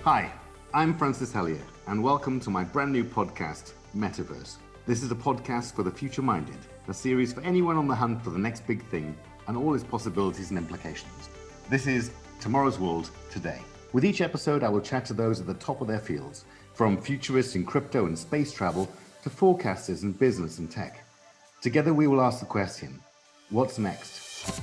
Hi, I'm Francis Hellyer, and welcome to my brand new podcast, Metaverse. This is a podcast for the future-minded, a series for anyone on the hunt for the next big thing and all its possibilities and implications. This is Tomorrow's World Today. With each episode, I will chat to those at the top of their fields, from futurists in crypto and space travel to forecasters in business and tech. Together, we will ask the question, what's next?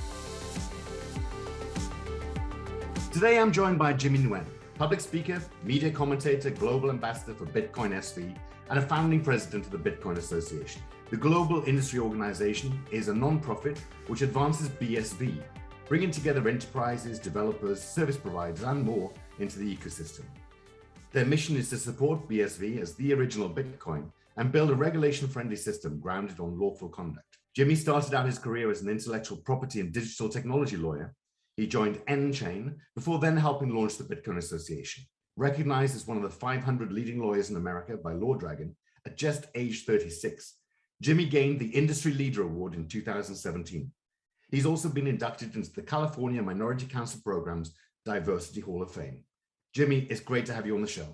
Today, I'm joined by Jimmy Nguyen, public speaker, media commentator, global ambassador for Bitcoin SV, and a founding president of the Bitcoin Association. The global industry organization is a non-profit which advances BSV, bringing together enterprises, developers, service providers, and more into the ecosystem. Their mission is to support BSV as the original Bitcoin and build a regulation-friendly system grounded on lawful conduct. Jimmy started out his career as an intellectual property and digital technology lawyer. He joined N-Chain before then helping launch the Bitcoin Association. Recognized as one of the 500 leading lawyers in America by Law Dragon at just age 36, Jimmy gained the Industry Leader Award in 2017. He's also been inducted into the California Minority Council Program's Diversity Hall of Fame. Jimmy, it's great to have you on the show.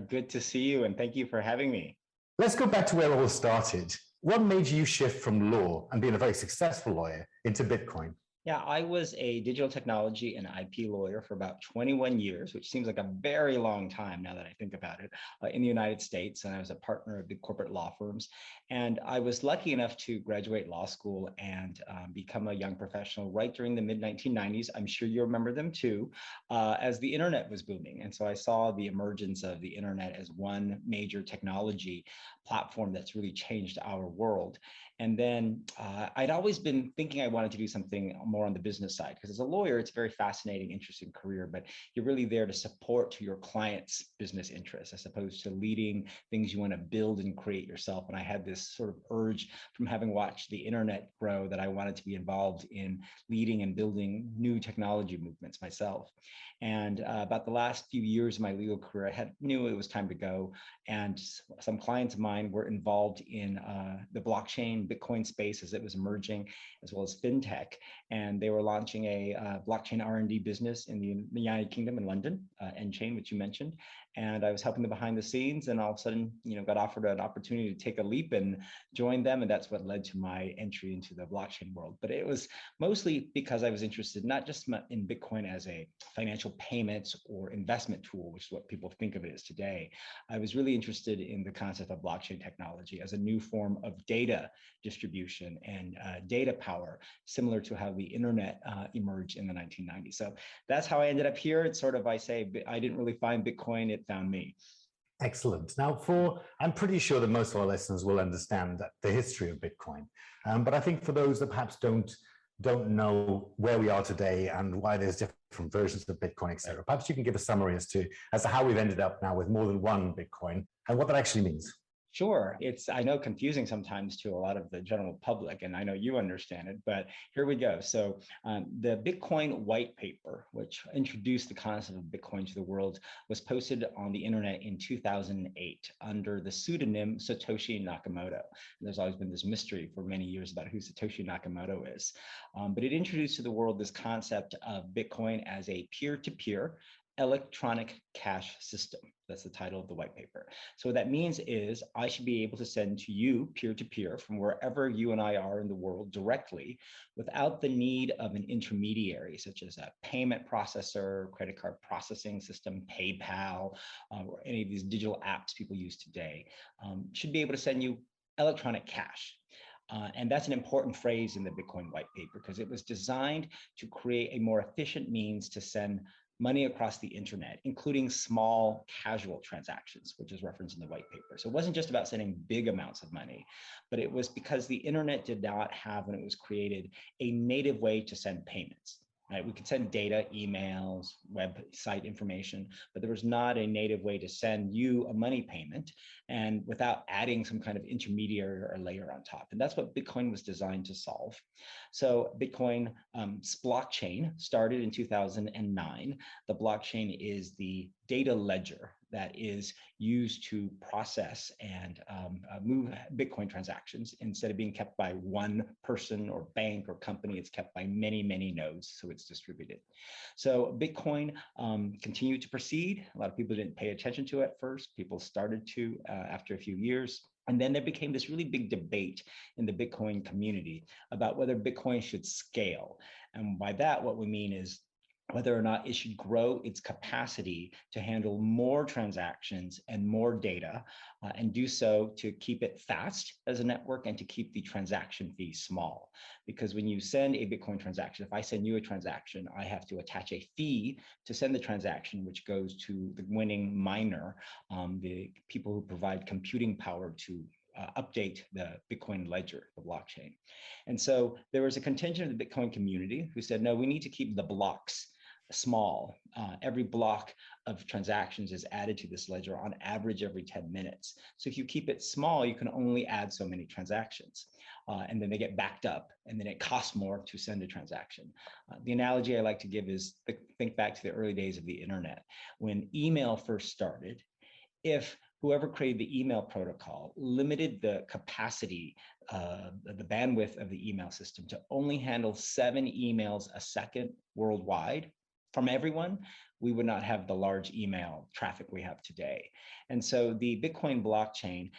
Good to see you, and thank you for having me. Let's go back to where it all started. What made you shift from law and being a very successful lawyer into Bitcoin? Yeah, I was a digital technology and IP lawyer for about 21 years, which seems like a very long time now that I think about it, in the United States. And I was a partner of big corporate law firms. And I was lucky enough to graduate law school and become a young professional right during the mid-1990s. I'm sure you remember them too, as the internet was booming. And so I saw the emergence of the internet as one major technology platform that's really changed our world. And then I'd always been thinking I wanted to do something more on the business side, because as a lawyer, it's a very fascinating, interesting career, but you're really there to support your client's business interests as opposed to leading things you want to build and create yourself. And I had this sort of urge from having watched the internet grow that I wanted to be involved in leading and building new technology movements myself. And about the last few years of my legal career, I knew it was time to go. And some clients of mine were involved in the blockchain, Bitcoin space as it was emerging, as well as fintech. And they were launching a blockchain R&D business in the United Kingdom in London, N-Chain, which you mentioned. And I was helping them behind the scenes, and all of a sudden, got offered an opportunity to take a leap and join them. And that's what led to my entry into the blockchain world. But it was mostly because I was interested not just in Bitcoin as a financial payments or investment tool, which is what people think of it as today. I was really interested in the concept of blockchain technology as a new form of data distribution and data power, similar to how the internet emerged in the 1990s. So that's how I ended up here. It's sort of, I say, I didn't really find Bitcoin, it found me. Excellent. Now, I'm pretty sure that most of our listeners will understand the history of Bitcoin. But I think for those that perhaps don't know where we are today and why there's different versions of Bitcoin, et cetera, perhaps you can give a summary as to how we've ended up now with more than one Bitcoin and what that actually means. Sure. It's, I know, confusing sometimes to a lot of the general public, and I know you understand it, but here we go. So the Bitcoin white paper, which introduced the concept of Bitcoin to the world, was posted on the internet in 2008 under the pseudonym Satoshi Nakamoto. And there's always been this mystery for many years about who Satoshi Nakamoto is. But it introduced to the world this concept of Bitcoin as a peer-to-peer electronic cash system. That's the title of the white paper. So what that means is I should be able to send to you peer-to-peer from wherever you and I are in the world directly without the need of an intermediary, such as a payment processor, credit card processing system, PayPal, or any of these digital apps people use today. Should be able to send you electronic cash. And that's an important phrase in the Bitcoin white paper because it was designed to create a more efficient means to send money across the internet, including small casual transactions, which is referenced in the white paper. So it wasn't just about sending big amounts of money, but it was because the internet did not have, when it was created, a native way to send payments. Right? We could send data, emails, website information, but there was not a native way to send you a money payment and without adding some kind of intermediary or layer on top. And that's what Bitcoin was designed to solve. So Bitcoin's blockchain started in 2009. The blockchain is the data ledger that is used to process and move Bitcoin transactions. Instead of being kept by one person or bank or company, it's kept by many, many nodes, so it's distributed. So Bitcoin continued to proceed. A lot of people didn't pay attention to it at first. People started to after a few years. And then there became this really big debate in the Bitcoin community about whether Bitcoin should scale. And by that, what we mean is whether or not it should grow its capacity to handle more transactions and more data, and do so to keep it fast as a network and to keep the transaction fee small. Because when you send a Bitcoin transaction, if I send you a transaction, I have to attach a fee to send the transaction, which goes to the winning miner, the people who provide computing power to update the Bitcoin ledger, the blockchain. And so there was a contingent of the Bitcoin community who said, no, we need to keep the blocks small. Every block of transactions is added to this ledger on average every 10 minutes. So if you keep it small, you can only add so many transactions. And then they get backed up, and then it costs more to send a transaction. The analogy I like to give is think back to the early days of the internet. When email first started, if whoever created the email protocol limited the capacity, the bandwidth of the email system to only handle 7 emails a second worldwide from everyone, we would not have the large email traffic we have today. And so the Bitcoin blockchain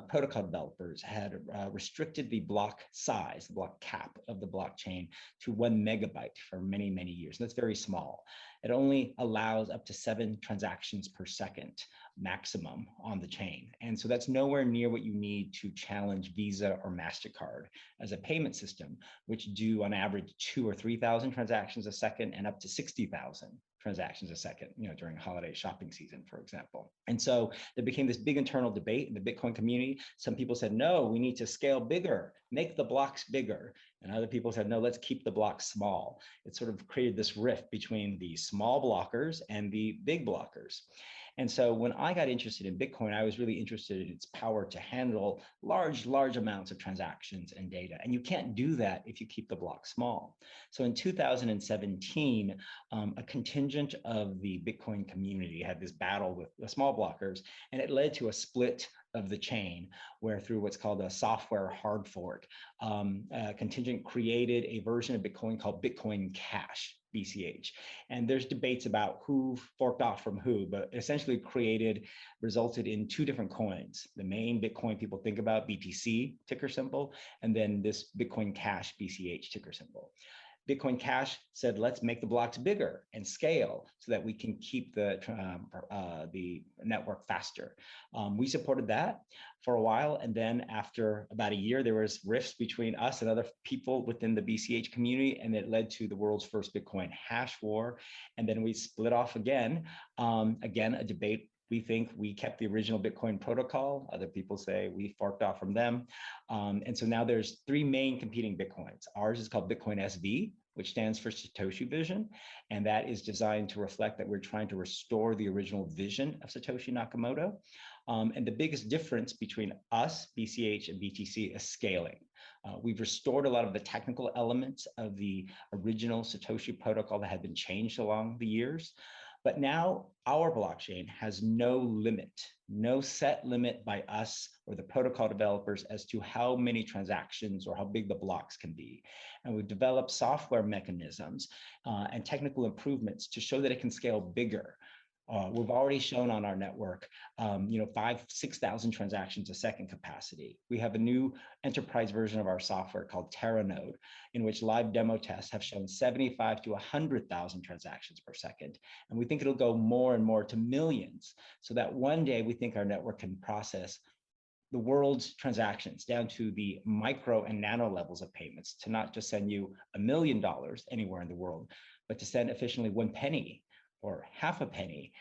protocol developers had restricted the block size, the block cap of the blockchain to 1 megabyte for many, many years. And that's very small. It only allows up to 7 transactions per second maximum on the chain. And so that's nowhere near what you need to challenge Visa or MasterCard as a payment system, which do on average 2,000 or 3,000 transactions a second and up to 60,000 transactions a second, during holiday shopping season, for example. And so there became this big internal debate in the Bitcoin community. Some people said, no, we need to scale bigger, make the blocks bigger. And other people said, no, let's keep the blocks small. It sort of created this rift between the small blockers and the big blockers. And so when I got interested in Bitcoin, I was really interested in its power to handle large amounts of transactions and data. And you can't do that if you keep the block small. So in 2017, a contingent of the Bitcoin community had this battle with the small blockers, and it led to a split of the chain, where through what's called a software hard fork, a contingent created a version of Bitcoin called Bitcoin Cash, BCH. And there's debates about who forked off from who, but essentially resulted in 2 different coins. The main Bitcoin people think about, BTC ticker symbol, and then this Bitcoin Cash, BCH ticker symbol. Bitcoin Cash said, let's make the blocks bigger and scale so that we can keep the network faster. We supported that for a while. And then after about a year, there was rifts between us and other people within the BCH community, and it led to the world's first Bitcoin hash war. And then we split off again, a debate. We think we kept the original Bitcoin protocol. Other people say we forked off from them. And so now there's 3 main competing Bitcoins. Ours is called Bitcoin SV, which stands for Satoshi Vision. And that is designed to reflect that we're trying to restore the original vision of Satoshi Nakamoto. And the biggest difference between us, BCH, and BTC is scaling. We've restored a lot of the technical elements of the original Satoshi protocol that had been changed along the years. But now our blockchain has no limit, no set limit by us or the protocol developers as to how many transactions or how big the blocks can be. And we've developed software mechanisms and technical improvements to show that it can scale bigger. We've already shown on our network, 5,000-6,000 transactions a second capacity. We have a new enterprise version of our software called Terranode, in which live demo tests have shown 75 to 100,000 transactions per second. And we think it'll go more and more to millions, so that one day we think our network can process the world's transactions down to the micro and nano levels of payments, to not just send you $1 million anywhere in the world, but to send efficiently 1 penny or half a penny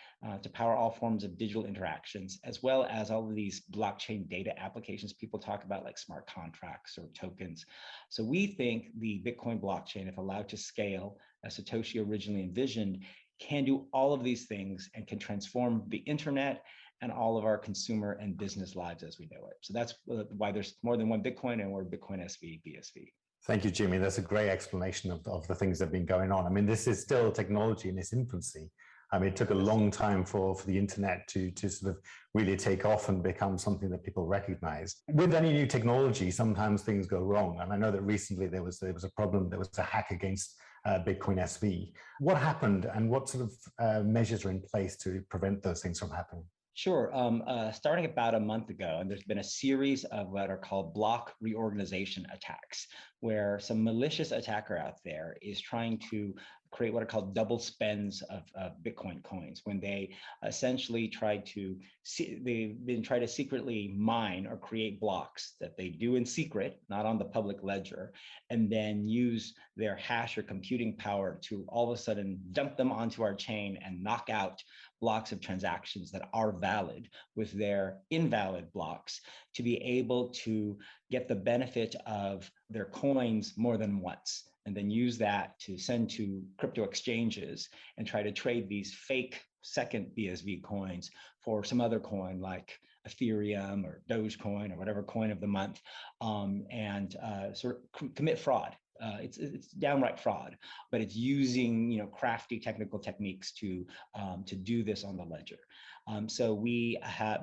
to power all forms of digital interactions, as well as all of these blockchain data applications people talk about, like smart contracts or tokens. So we think the Bitcoin blockchain, if allowed to scale as Satoshi originally envisioned, can do all of these things and can transform the internet and all of our consumer and business lives as we know it. So that's why there's more than one Bitcoin, and we're Bitcoin SV, BSV. Thank you, Jimmy. That's a great explanation of the things that have been going on. I mean, this is still technology in its infancy. I mean, it took a long time for the internet to sort of really take off and become something that people recognize. With any new technology, sometimes things go wrong. And I know that recently there was a problem, there was a hack against Bitcoin SV. What happened and what sort of measures are in place to prevent those things from happening? Sure. Starting about a month ago, and there's been a series of what are called block reorganization attacks, where some malicious attacker out there is trying to create what are called double spends of Bitcoin coins, when they essentially try to secretly mine or create blocks that they do in secret, not on the public ledger, and then use their hash or computing power to all of a sudden dump them onto our chain and knock out blocks of transactions that are valid with their invalid blocks, to be able to get the benefit of their coins more than once, and then use that to send to crypto exchanges and try to trade these fake second BSV coins for some other coin like Ethereum or Dogecoin or whatever coin of the month, and sort of commit fraud. It's downright fraud, but it's using crafty technical techniques to do this on the ledger. So we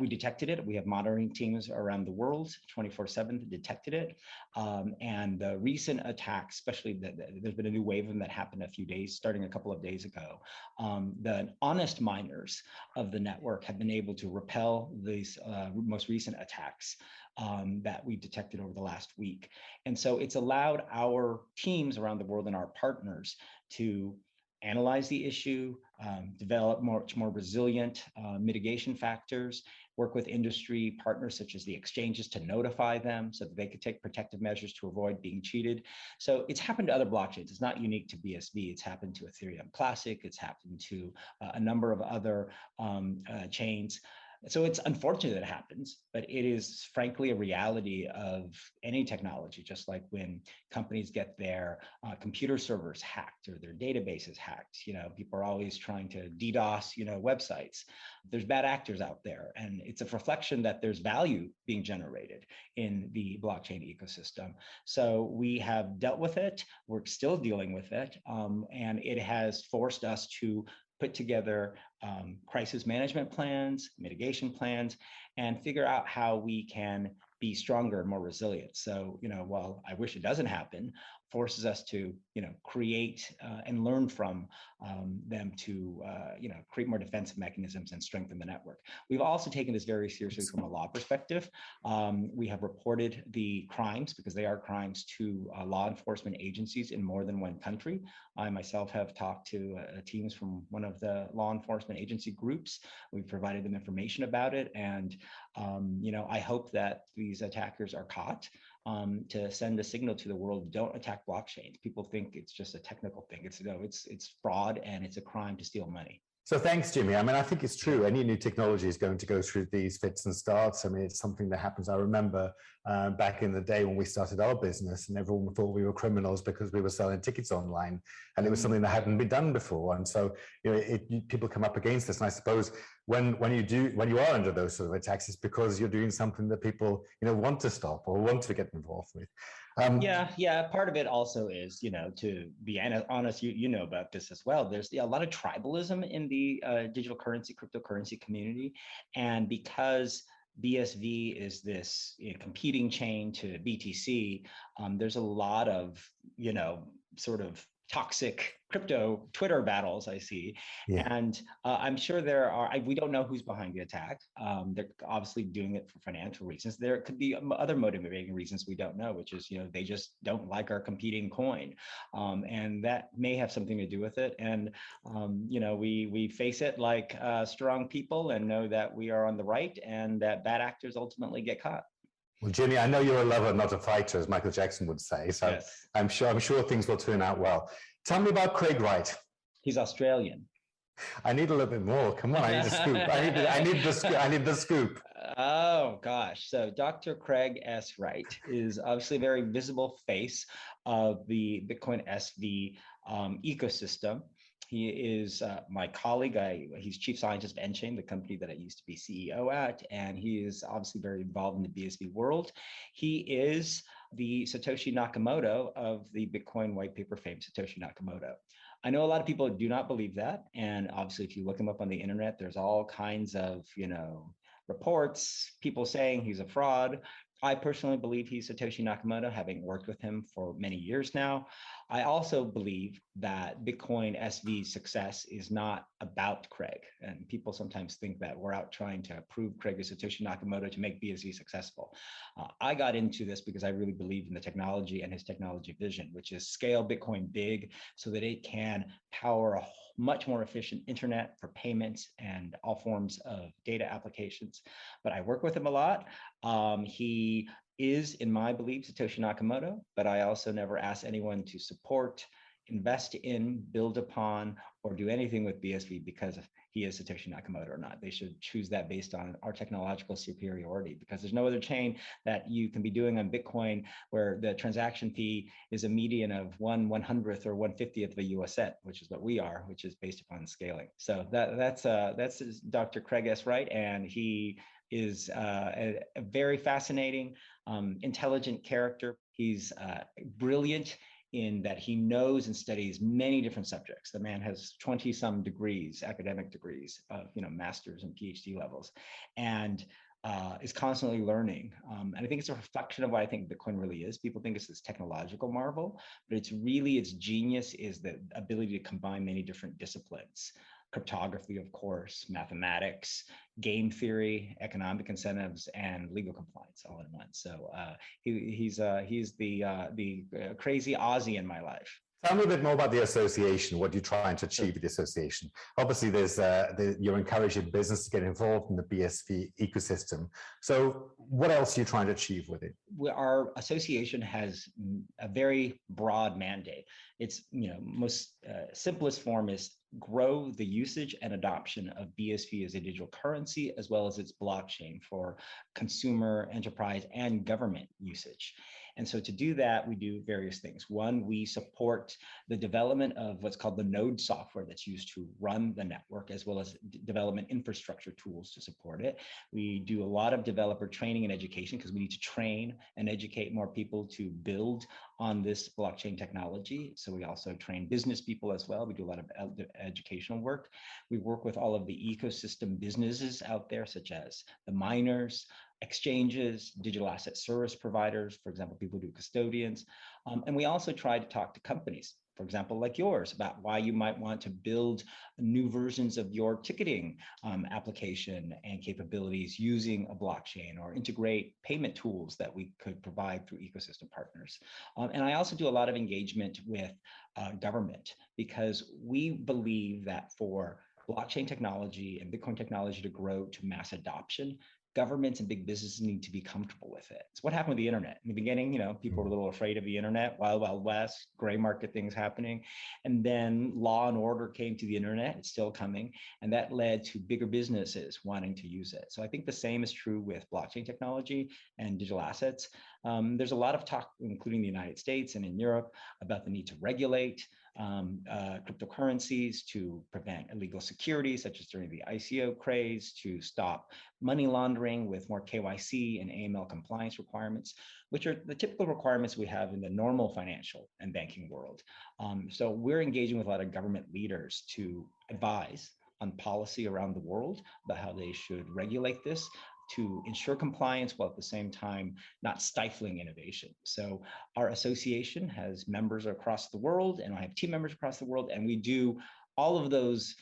detected it. We have monitoring teams around the world 24/7 that detected it. And the recent attacks, especially there's been a new wave of them that happened starting a couple of days ago. The honest miners of the network have been able to repel these most recent attacks that we detected over the last week. And so it's allowed our teams around the world and our partners to analyze the issue, develop much more resilient mitigation factors, work with industry partners such as the exchanges to notify them so that they could take protective measures to avoid being cheated. So it's happened to other blockchains. It's not unique to BSV. It's happened to Ethereum Classic. It's happened to a number of other chains. So it's unfortunate that it happens, but it is frankly a reality of any technology, just like when companies get their computer servers hacked or their databases hacked. People are always trying to DDoS, websites. There's bad actors out there, and it's a reflection that there's value being generated in the blockchain ecosystem. So we have dealt with it. We're still dealing with it, and it has forced us to put together crisis management plans, mitigation plans, and figure out how we can be stronger and more resilient. So, while I wish it doesn't happen, forces us to, create and learn from them to, create more defensive mechanisms and strengthen the network. We've also taken this very seriously from a law perspective. We have reported the crimes, because they are crimes, to law enforcement agencies in more than one country. I myself have talked to teams from one of the law enforcement agency groups. We've provided them information about it. And, I hope that these attackers are caught, to send a signal to the world: don't attack blockchains. People think it's just a technical thing. It's fraud, and it's a crime to steal money. So thanks, Jimmy. I mean, I think it's true. Any new technology is going to go through these fits and starts. I mean, it's something that happens. I remember back in the day when we started our business, and everyone thought we were criminals because we were selling tickets online, and it was something that hadn't been done before. And so, people come up against this. And I suppose when you are under those sort of attacks, it's because you're doing something that people want to stop or want to get involved with. Yeah. Part of it also is, to be honest, you know about this as well. There's a lot of tribalism in the digital currency, cryptocurrency community. And because BSV is this competing chain to BTC, there's a lot of, sort of toxic crypto Twitter battles I see. Yeah. And I'm sure we don't know who's behind the attack. They're obviously doing it for financial reasons. There could be other motivating reasons we don't know, which is, they just don't like our competing coin. And that may have something to do with it. And, we face it like strong people and know that we are on the right and that bad actors ultimately get caught. Well, Jimmy, I know you're a lover, not a fighter, as Michael Jackson would say. So yes. I'm sure things will turn out well. Tell me about Craig Wright. He's Australian. I need a little bit more. Come on, I need a scoop. I need the scoop. Oh gosh. So Dr. Craig S. Wright is obviously a very visible face of the Bitcoin SV ecosystem. He is my colleague. He's chief scientist of nChain, the company that I used to be CEO at, and he is obviously very involved in the BSV world. He is the Satoshi Nakamoto of the Bitcoin white paper fame, Satoshi Nakamoto. I know a lot of people do not believe that. And obviously, if you look him up on the internet, there's all kinds of, reports, people saying he's a fraud. I personally believe he's Satoshi Nakamoto, having worked with him for many years now. I also believe that Bitcoin SV's success is not about Craig. And people sometimes think that we're out trying to prove Craig is Satoshi Nakamoto to make BSV successful. I got into this because I really believe in the technology and his technology vision, which is scale Bitcoin big so that it can power a much more efficient internet for payments and all forms of data applications. But I work with him a lot. He is, in my belief, Satoshi Nakamoto, but I also never ask anyone to support, invest in, build upon, or do anything with BSV because he is Satoshi Nakamoto or not. They should choose that based on our technological superiority, because there's no other chain that you can be doing on Bitcoin where the transaction fee is a median of 1/100th or 1/50th of a US cent, which is what we are, which is based upon scaling. So that's Dr. Craig S. Wright, and he is a very fascinating, intelligent character. He's brilliant in that he knows and studies many different subjects. The man has 20 some degrees, academic degrees, master's and PhD levels, and is constantly learning. And I think it's a reflection of what I think Bitcoin really is. People think it's this technological marvel, but it's really, its genius is the ability to combine many different disciplines. Cryptography, of course, mathematics, game theory, economic incentives, and legal compliance all in one. So he's the crazy Aussie in my life. Tell me a bit more about the association, what you're trying to achieve with the association. Obviously, you're encouraging business to get involved in the BSV ecosystem. So what else are you trying to achieve with it? Our association has a very broad mandate. Its most simplest form is grow the usage and adoption of BSV as a digital currency, as well as its blockchain for consumer, enterprise, and government usage. And so to do that, we do various things. One, we support the development of what's called the node software that's used to run the network, as well as development infrastructure tools to support it. We do a lot of developer training and education because we need to train and educate more people to build on this blockchain technology. So we also train business people as well. We do a lot of educational work. We work with all of the ecosystem businesses out there, such as the miners, exchanges, digital asset service providers, for example, people who do custodians. And we also try to talk to companies, for example, like yours, about why you might want to build new versions of your ticketing application and capabilities using a blockchain, or integrate payment tools that we could provide through ecosystem partners. And I also do a lot of engagement with government, because we believe that for blockchain technology and Bitcoin technology to grow to mass adoption, governments and big businesses need to be comfortable with it. It's what happened with the internet. In the beginning, people were a little afraid of the internet, wild, wild west, gray market things happening. And then law and order came to the internet, it's still coming. And that led to bigger businesses wanting to use it. So I think the same is true with blockchain technology and digital assets. There's a lot of talk, including the United States and in Europe, about the need to regulate cryptocurrencies to prevent illegal securities, such as during the ICO craze, to stop money laundering with more KYC and AML compliance requirements, which are the typical requirements we have in the normal financial and banking world. So we're engaging with a lot of government leaders to advise on policy around the world about how they should regulate this to ensure compliance, while at the same time not stifling innovation. So our association has members across the world, and I have team members across the world, and we do all of those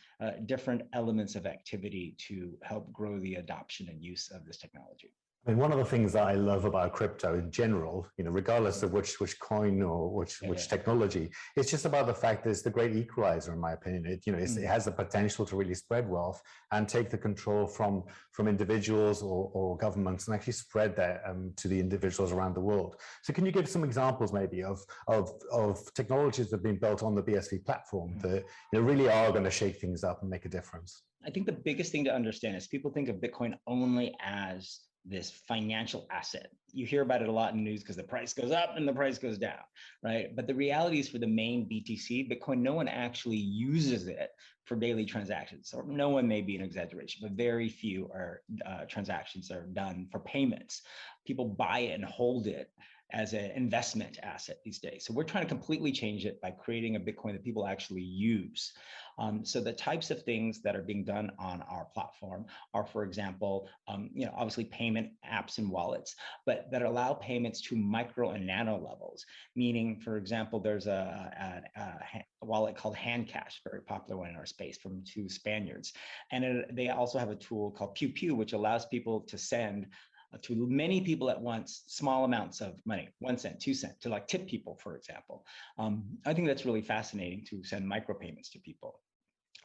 different elements of activity to help grow the adoption and use of this technology. I mean, one of the things that I love about crypto in general, regardless of which coin or which technology, it's just about the fact that it's the great equalizer, in my opinion. It has the potential to really spread wealth and take the control from individuals or governments, and actually spread that to the individuals around the world. So can you give some examples maybe of technologies that have been built on the BSV platform that really are going to shake things up and make a difference? I think the biggest thing to understand is people think of Bitcoin only as this financial asset. You hear about it a lot in news because the price goes up and the price goes down, right? But the reality is, for the main BTC, Bitcoin, no one actually uses it for daily transactions. Or no one, may be an exaggeration, but very few transactions are done for payments. People buy it and hold it as an investment asset these days. So we're trying to completely change it by creating a Bitcoin that people actually use. So the types of things that are being done on our platform are, for example, obviously payment apps and wallets, but that allow payments to micro and nano levels. Meaning, for example, there's a wallet called Handcash, very popular one in our space, from two Spaniards, and they also have a tool called Pew Pew, which allows people to send to many people at once, small amounts of money, 1 cent, 2 cent, to like tip people, for example. I think that's really fascinating to send micropayments to people.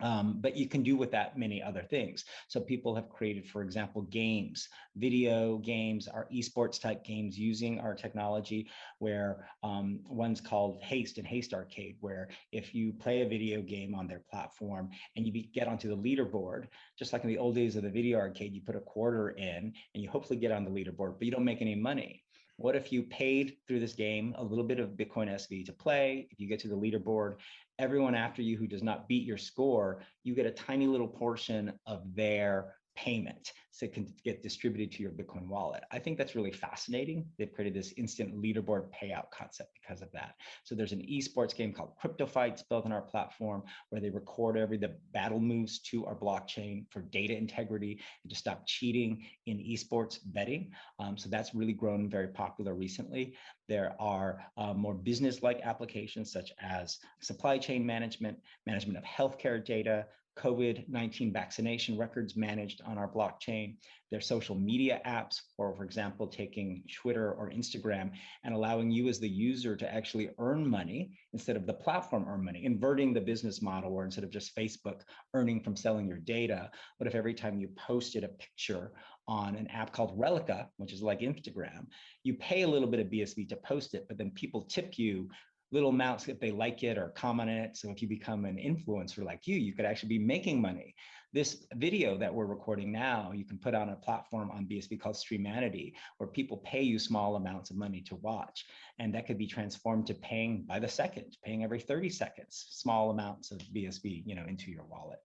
But you can do with that many other things. So people have created, for example, games, video games, our esports type games using our technology, where one's called Haste and Haste Arcade, where if you play a video game on their platform and you get onto the leaderboard, just like in the old days of the video arcade, you put a quarter in and you hopefully get on the leaderboard, but you don't make any money. What if you paid through this game a little bit of Bitcoin SV to play? If you get to the leaderboard, everyone after you who does not beat your score, you get a tiny little portion of their payment, so it can get distributed to your Bitcoin wallet. I think that's really fascinating. They've created this instant leaderboard payout concept because of that. So there's an esports game called Crypto Fights built on our platform, where they record the battle moves to our blockchain for data integrity and to stop cheating in esports betting. So that's really grown very popular recently. There are more business-like applications such as supply chain management, management of healthcare data, COVID-19 vaccination records managed on our blockchain. There's social media apps, for example, taking Twitter or Instagram and allowing you as the user to actually earn money instead of the platform earn money, inverting the business model, where instead of just Facebook earning from selling your data, what if every time you posted a picture on an app called Relica, which is like Instagram, you pay a little bit of BSV to post it, but then people tip you little amounts if they like it or comment on it. So if you become an influencer like you could actually be making money. This video that we're recording now, you can put on a platform on BSV called Streamanity, where people pay you small amounts of money to watch. And that could be transformed to paying by the second, paying every 30 seconds, small amounts of BSV, into your wallet.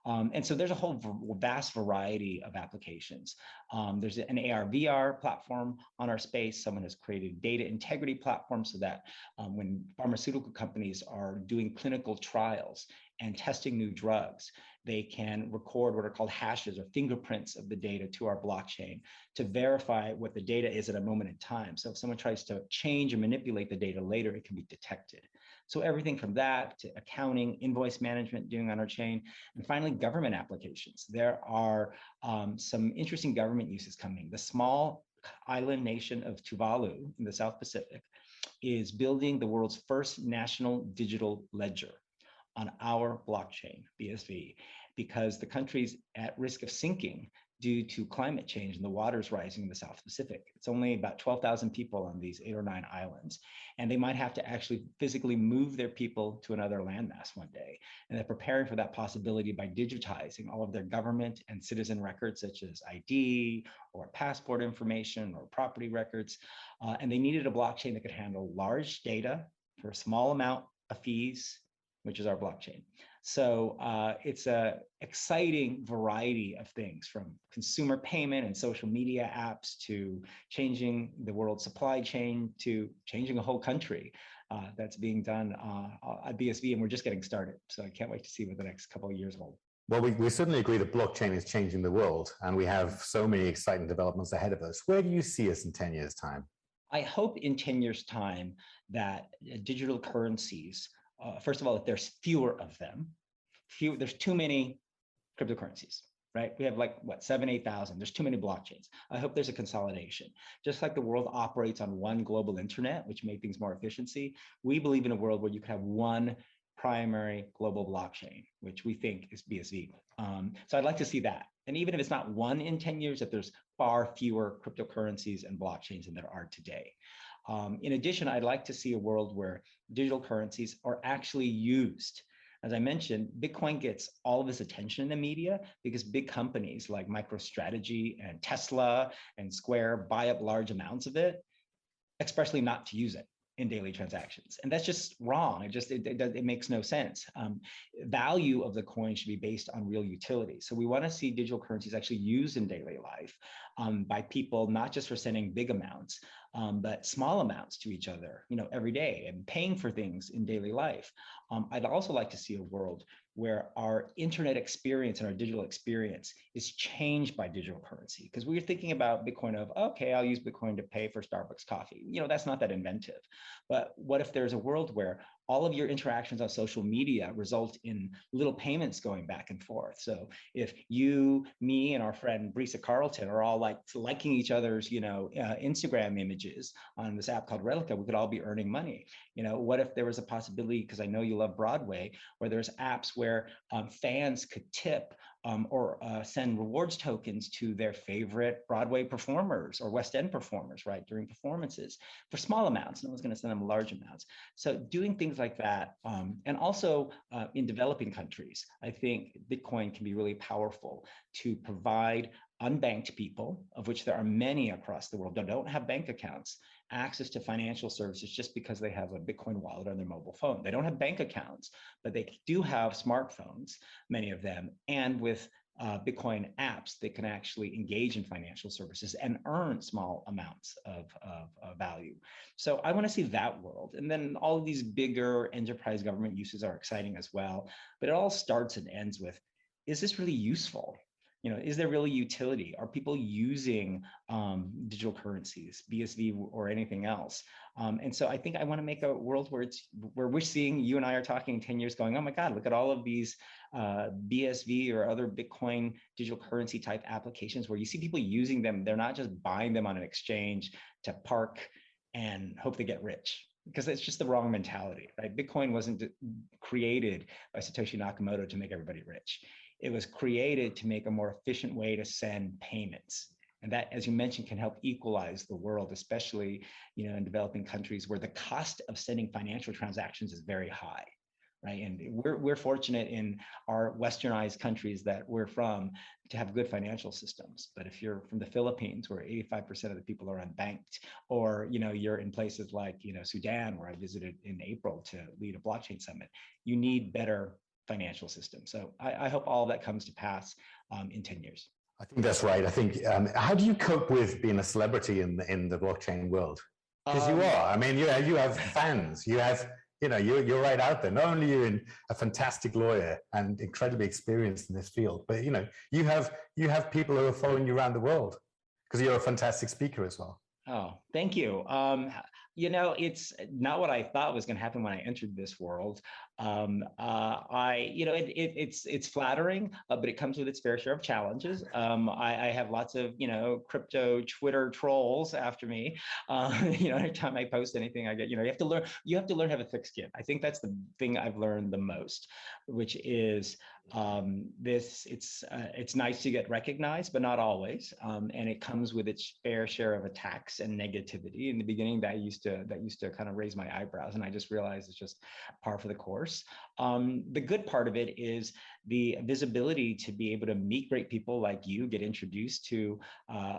And so there's a whole vast variety of applications. There's an AR/VR platform on our space. Someone has created a data integrity platform so that when pharmaceutical companies are doing clinical trials and testing new drugs, they can record what are called hashes or fingerprints of the data to our blockchain to verify what the data is at a moment in time. So if someone tries to change or manipulate the data later, it can be detected. So everything from that to accounting, invoice management doing on our chain, and finally, government applications. There are some interesting government uses coming. The small island nation of Tuvalu in the South Pacific is building the world's first national digital ledger on our blockchain, BSV, because the country's at risk of sinking due to climate change and the waters rising in the South Pacific. It's only about 12,000 people on these 8 or 9 islands, and they might have to actually physically move their people to another landmass one day. And they're preparing for that possibility by digitizing all of their government and citizen records, such as ID or passport information or property records. And they needed a blockchain that could handle large data for a small amount of fees, which is our blockchain. So it's a exciting variety of things, from consumer payment and social media apps to changing the world supply chain to changing a whole country that's being done at BSV, and we're just getting started. So I can't wait to see what the next couple of years hold. Well, we certainly agree that blockchain is changing the world, and we have so many exciting developments ahead of us. Where do you see us in 10 years' time? I hope in 10 years' time that digital currencies, first of all, if there's fewer of them, there's too many cryptocurrencies, right? We have 7,000, 8,000. There's too many blockchains. I hope there's a consolidation. Just like the world operates on one global internet, which made things more efficiency, we believe in a world where you could have one primary global blockchain, which we think is BSV. So I'd like to see that. And even if it's not one in 10 years, that there's far fewer cryptocurrencies and blockchains than there are today. In addition, I'd like to see a world where digital currencies are actually used. As I mentioned, Bitcoin gets all of its attention in the media because big companies like MicroStrategy and Tesla and Square buy up large amounts of it, expressly not to use it. in daily transactions. And that's just wrong. It makes no sense. Value of the coin should be based on real utility. So we want to see digital currencies actually used in daily life by people, not just for sending big amounts, but small amounts to each other, every day, and paying for things in daily life. I'd also like to see a world where our internet experience and our digital experience is changed by digital currency. Because we're thinking about Bitcoin of, okay, I'll use Bitcoin to pay for Starbucks coffee. That's not that inventive. But what if there's a world where all of your interactions on social media result in little payments going back and forth? So if you, me, and our friend Brisa Carlton are all liking each other's, Instagram images on this app called Relica, we could all be earning money. What if there was a possibility, because I know you love Broadway, where there's apps where fans could tip or send rewards tokens to their favorite Broadway performers or West End performers, right, during performances for small amounts. No one's going to send them large amounts. So doing things like that, and also in developing countries, I think Bitcoin can be really powerful to provide unbanked people, of which there are many across the world that don't have bank accounts, access to financial services just because they have a Bitcoin wallet on their mobile phone. They don't have bank accounts, but they do have smartphones, many of them, and with Bitcoin apps, they can actually engage in financial services and earn small amounts of value. So I want to see that world. And then all of these bigger enterprise government uses are exciting as well, but it all starts and ends with, is this really useful? Is there really utility? Are people using digital currencies, BSV or anything else? And so I think I want to make a world where we're seeing, you and I are talking in 10 years going, oh my God, look at all of these BSV or other Bitcoin digital currency type applications where you see people using them. They're not just buying them on an exchange to park and hope they get rich, because it's just the wrong mentality, right? Bitcoin wasn't created by Satoshi Nakamoto to make everybody rich. It was created to make a more efficient way to send payments. And that, as you mentioned, can help equalize the world, especially in developing countries where the cost of sending financial transactions is very high, right? And we're fortunate in our westernized countries that we're from to have good financial systems. But if you're from the Philippines, where 85% of the people are unbanked, or you're in places like Sudan, where I visited in April to lead a blockchain summit, you need better financial system. So I hope all of that comes to pass in 10 years. I think that's right. I think, how do you cope with being a celebrity in the blockchain world? Because you are. I mean, you have fans. You have, you're right out there. Not only are you a fantastic lawyer and incredibly experienced in this field, but you have people who are following you around the world because you're a fantastic speaker as well. Oh, thank you. It's not what I thought was going to happen when I entered this world. It's flattering, but it comes with its fair share of challenges. I have lots of, crypto Twitter trolls after me. Every time I post anything, I get, you have to learn how to have a thick skin. I think that's the thing I've learned the most, which is it's nice to get recognized, but not always. And it comes with its fair share of attacks and negativity. In the beginning, that used to kind of raise my eyebrows, and I just realized it's just par for the course. The good part of it is the visibility to be able to meet great people like you, get introduced to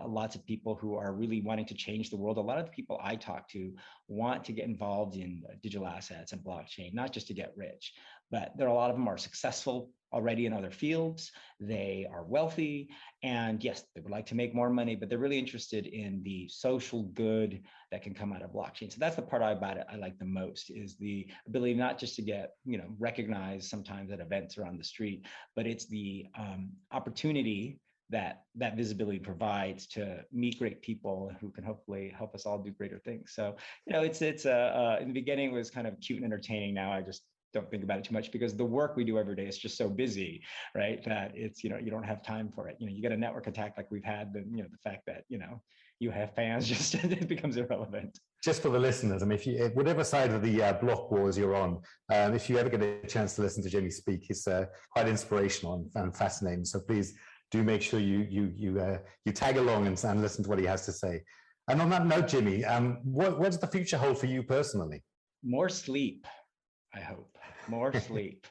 lots of people who are really wanting to change the world. A lot of the people I talk to want to get involved in digital assets and blockchain, not just to get rich, but a lot of them are successful already in other fields. They are wealthy, and yes, they would like to make more money, but they're really interested in the social good that can come out of blockchain. So that's the part about it I like the most, is the ability not just to get recognized sometimes at events or on the street, but it's the opportunity that visibility provides to meet great people who can hopefully help us all do greater things. So it's in the beginning it was kind of cute and entertaining. Now I just don't think about it too much, because the work we do every day is just so busy, right? That it's, you don't have time for it. You get a network attack like we've had, then, the fact that, you have fans, just it becomes irrelevant. Just for the listeners, I mean, whatever side of the block wars you're on, if you ever get a chance to listen to Jimmy speak, he's quite inspirational and fascinating. So please do make sure you tag along and listen to what he has to say. And on that note, Jimmy, what does the future hold for you personally? More sleep, I hope. More sleep.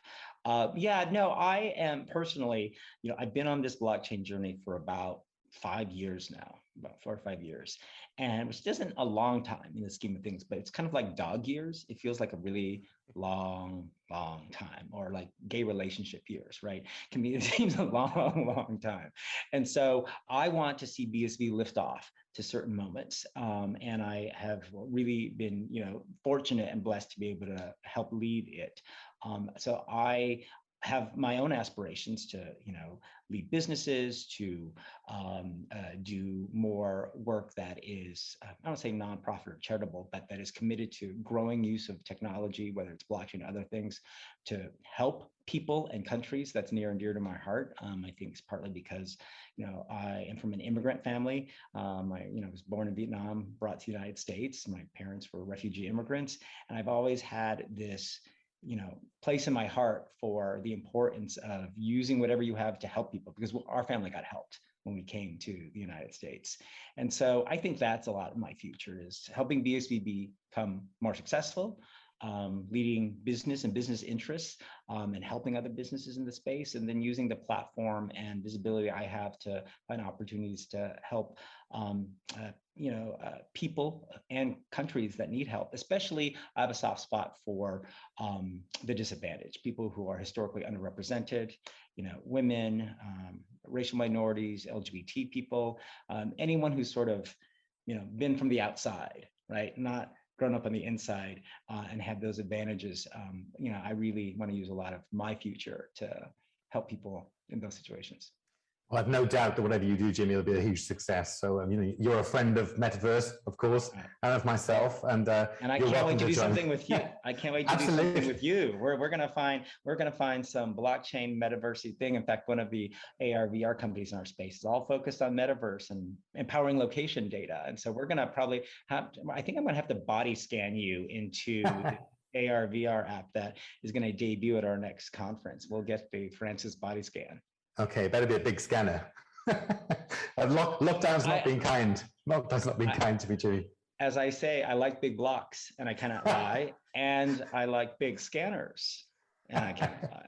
I am personally, I've been on this blockchain journey for about 5 years now, about 4 or 5 years, and which isn't a long time in the scheme of things, but it's kind of like dog years. It feels like a really long time, or like gay relationship years, right? It seems a long time. And so I want to see BSV lift off to certain moments. And I have really been, fortunate and blessed to be able to help lead it. So I have my own aspirations to, lead businesses, to do more work that is, I don't say nonprofit or charitable, but that is committed to growing use of technology, whether it's blockchain or other things, to help people and countries. That's near and dear to my heart. I think it's partly because, I am from an immigrant family. I was born in Vietnam, brought to the United States. My parents were refugee immigrants, and I've always had this place in my heart for the importance of using whatever you have to help people, because our family got helped when we came to the United States. And so I think that's a lot of my future, is helping BSV become more successful, leading business and business interests, and helping other businesses in the space, and then using the platform and visibility I have to find opportunities to help people and countries that need help. Especially, I have a soft spot for the disadvantaged, people who are historically underrepresented, women, racial minorities, LGBT people, anyone who's sort of, been from the outside, right? Not grown up on the inside, and have those advantages. I really want to use a lot of my future to help people in those situations. Well, I've no doubt that whatever you do, Jimmy, will be a huge success. So, you're a friend of Metaverse, of course, and of myself. And I can't wait to do something with you. I can't wait to do something with you. We're gonna find some blockchain metaversey thing. In fact, one of the AR/VR companies in our space is all focused on metaverse and empowering location data. And so we're gonna probably I think I'm gonna have to body scan you into the AR/VR app that is gonna debut at our next conference. We'll get the Francis body scan. Okay, better be a big scanner. Lockdown's not been kind. Lockdown's not been kind to me, Jimmy. As I say, I like big blocks, and I cannot lie. And I like big scanners, and I cannot lie.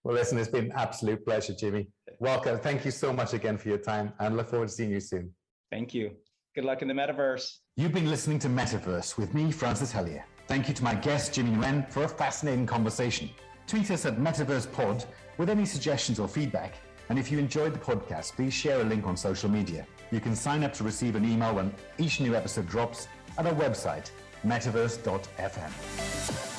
Well, listen, it's been an absolute pleasure, Jimmy. Welcome. Thank you so much again for your time, and look forward to seeing you soon. Thank you. Good luck in the metaverse. You've been listening to Metaverse with me, Francis Hellyer. Thank you to my guest, Jimmy Nguyen, for a fascinating conversation. Tweet us at MetaversePod with any suggestions or feedback. And if you enjoyed the podcast, please share a link on social media. You can sign up to receive an email when each new episode drops at our website, metaverse.fm.